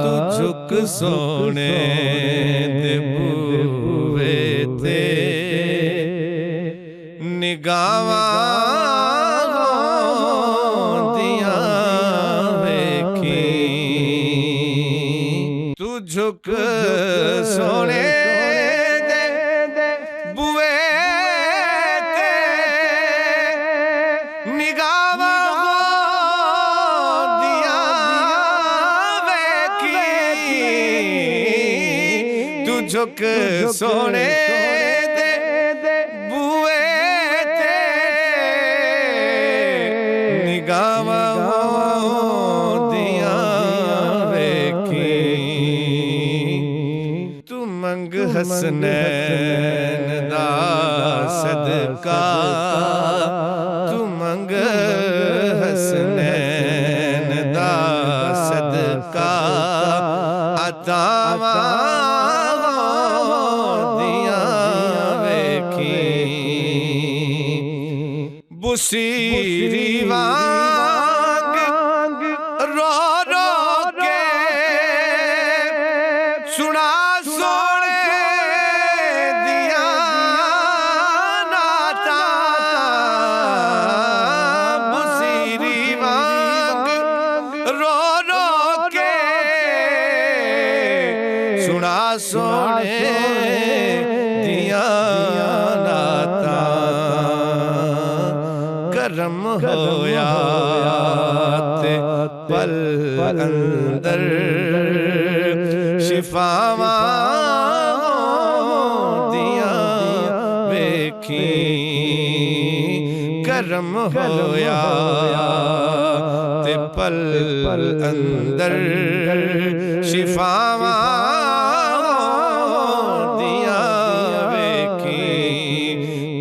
तू झुक सोने दे बूवे ते निगाहां दियां वेखी। तू झुक सोने दे बूवे ते निगाहां दियां वेखी। तू झुक सोने दे बूवे ते निगाहां दियां वेखी। तू मंग हसनैन दा सदका, तू मंग हसनैन दा सदका अतावां दियां वेखी। बुसीरी वांग रो रो के सुना सोने दिया नाता। बुसीरी वांग रो रो के सुना सोने दिया नाता। करम होया ते पल अंदर शिफावां दियां वेखी। करम होया ते पल अंदर शिफावां दियां वेखी।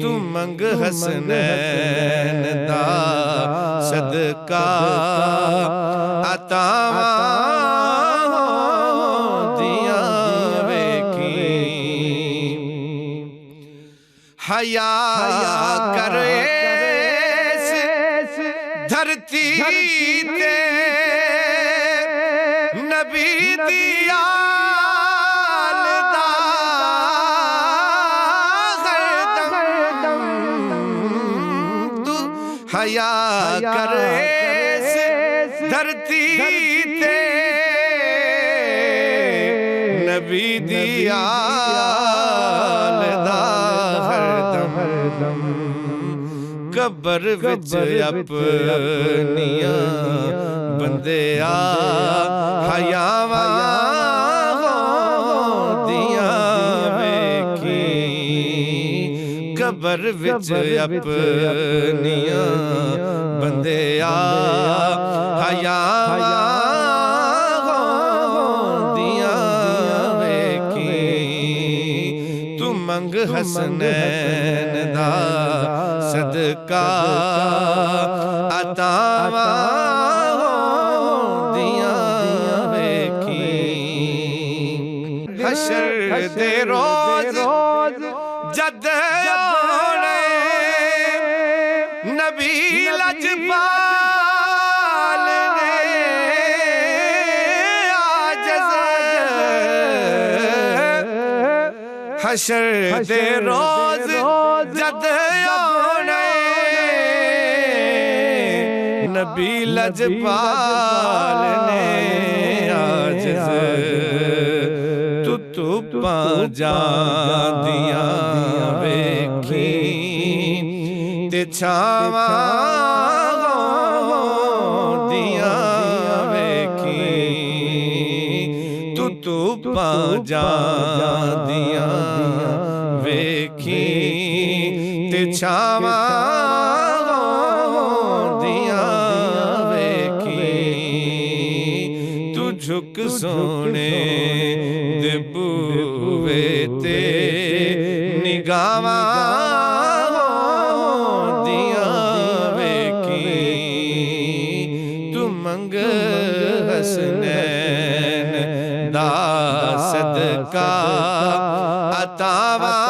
तू मंग हसनैन दा सदका अतावां दियां वेखी। हया करे धरती ते नबी दिया हया करे धरती ते नबी दिया हरदम। कबर विच अपनियां बंदिया हयावां दियां वेखी। कबर विच अपनियां बंदिया हयावां दियां वेखी। तू मंग हसनैन दा सदका अतावां दियां वेखी। हशर दे रोज जद आने नबी लजपाल ने आजज़। हशर दे रोज जद आने नबी लजपाल ने आजज़। तू जांदियां वेखी ते छावां दियां वेखी। तू जांदियां वेखी ते छावां दियां वेखी। तू झुक सोने दे बूवे ते निगाहां दियां वेखी। तू मंग हसनैन दा सदका अतावां